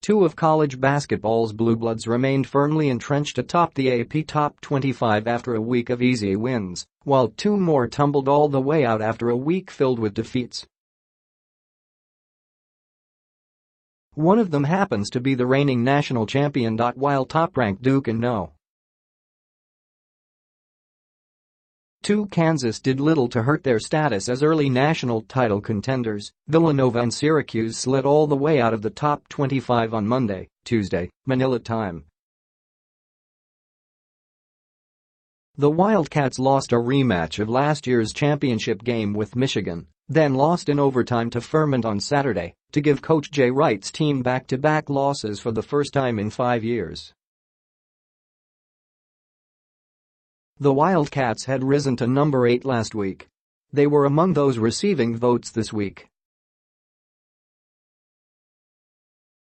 Two of college basketball's bluebloods remained firmly entrenched atop the AP Top 25 after a week of easy wins, while two more tumbled all the way out after a week filled with defeats. One of them happens to be the reigning national champion. While top-ranked Duke and No. 2 Kansas did little to hurt their status as early national title contenders, Villanova and Syracuse slid all the way out of the top 25 on Monday, Tuesday, Manila time. The Wildcats lost a rematch of last year's championship game with Michigan, then lost in overtime to Furman on Saturday to give coach Jay Wright's team back-to-back losses for the first time in 5 years. The Wildcats had risen to number 8 last week. They were among those receiving votes this week.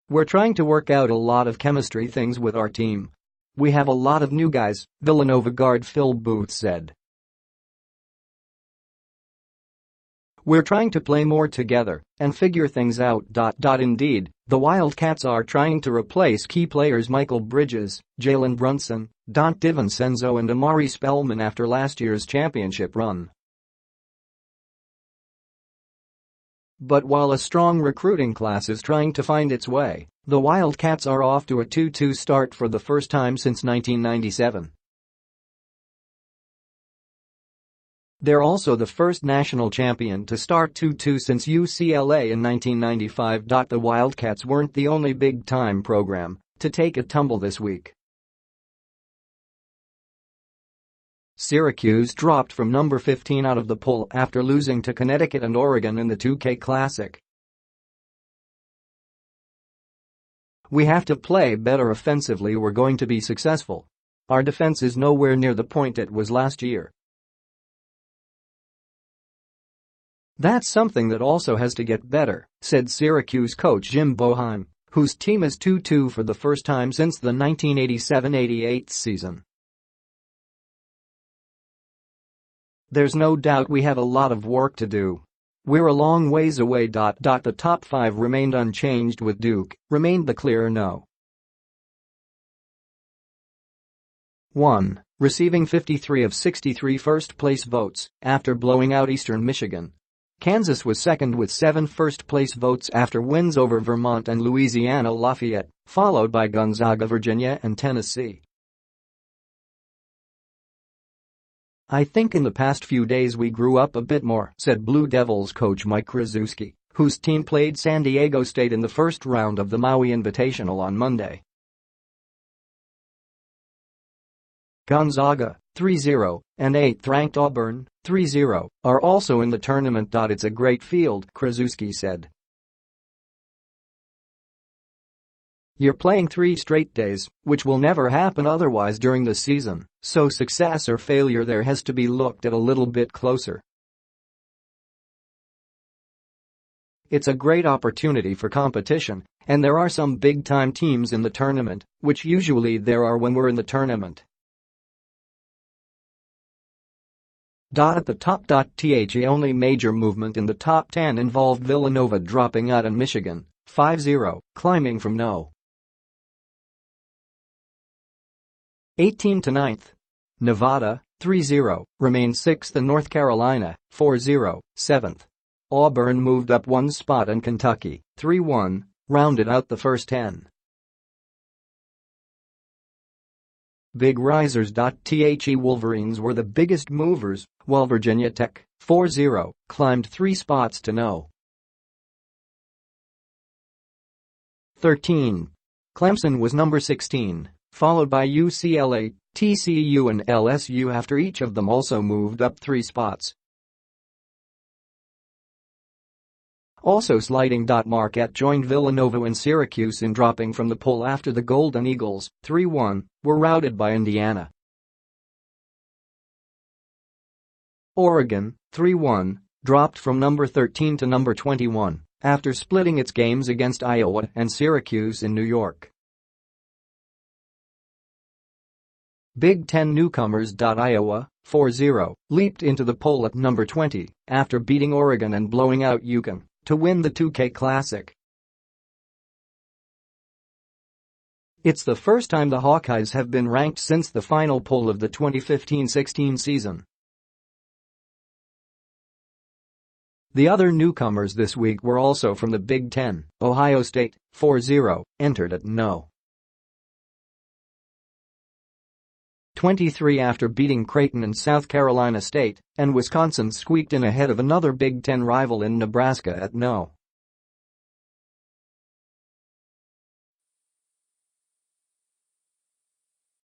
"We're trying to work out a lot of chemistry things with our team. We have a lot of new guys," Villanova guard Phil Booth said. "We're trying to play more together and figure things out." Indeed, the Wildcats are trying to replace key players Michael Bridges, Jalen Brunson, Dante DiVincenzo and Amari Spellman after last year's championship run. But while a strong recruiting class is trying to find its way, the Wildcats are off to a 2-2 start for the first time since 1997. They're also the first national champion to start 2-2 since UCLA in 1995. The Wildcats weren't the only big-time program to take a tumble this week. Syracuse dropped from number 15 out of the poll after losing to Connecticut and Oregon in the 2K Classic. "We have to play better offensively. We're going to be successful. Our defense is nowhere near the point it was last year. That's something that also has to get better," said Syracuse coach Jim Boeheim, whose team is 2-2 for the first time since the 1987-88 season. "There's no doubt we have a lot of work to do. We're a long ways away." The top 5 remained unchanged with Duke remained the clear no. 1. Receiving 53 of 63 first-place votes after blowing out Eastern Michigan. Kansas was second with 7 first-place votes after wins over Vermont and Louisiana Lafayette, followed by Gonzaga, Virginia and Tennessee. "I think in the past few days we grew up a bit more," said Blue Devils coach Mike Krzyzewski, whose team played San Diego State in the first round of the Maui Invitational on Monday. Gonzaga, 3-0, and 8th-ranked Auburn, 3-0, are also in the tournament. "It's a great field," Krzyzewski said. "You're playing 3 straight days, which will never happen otherwise during the season, so success or failure there has to be looked at a little bit closer. It's a great opportunity for competition, and there are some big-time teams in the tournament, which usually there are when we're in the tournament." At the top. The only major movement in the top 10 involved Villanova dropping out and Michigan, 5-0, climbing from no. 18 to 9th. Nevada, 3-0, remained 6th and North Carolina, 4-0, 7th. Auburn moved up 1 spot and Kentucky, 3-1, rounded out the first 10. Big risers. The Wolverines were the biggest movers, while Virginia Tech, 4-0, climbed 3 spots to no. 13. Clemson was number 16, followed by UCLA, TCU and LSU after each of them also moved up 3 spots. Also sliding. Marquette joined Villanova and Syracuse in dropping from the poll after the Golden Eagles, 3-1, were routed by Indiana. Oregon, 3-1, dropped from number 13 to number 21 after splitting its games against Iowa and Syracuse in New York. Big Ten newcomers. Iowa, 4-0, leaped into the poll at number 20 after beating Oregon and blowing out UConn to win the 2K Classic. It's the first time the Hawkeyes have been ranked since the final poll of the 2015-16 season. The other newcomers this week were also from the Big Ten. Ohio State, 4-0, entered at No. 23 after beating Creighton and South Carolina State, and Wisconsin squeaked in ahead of another Big Ten rival in Nebraska at No.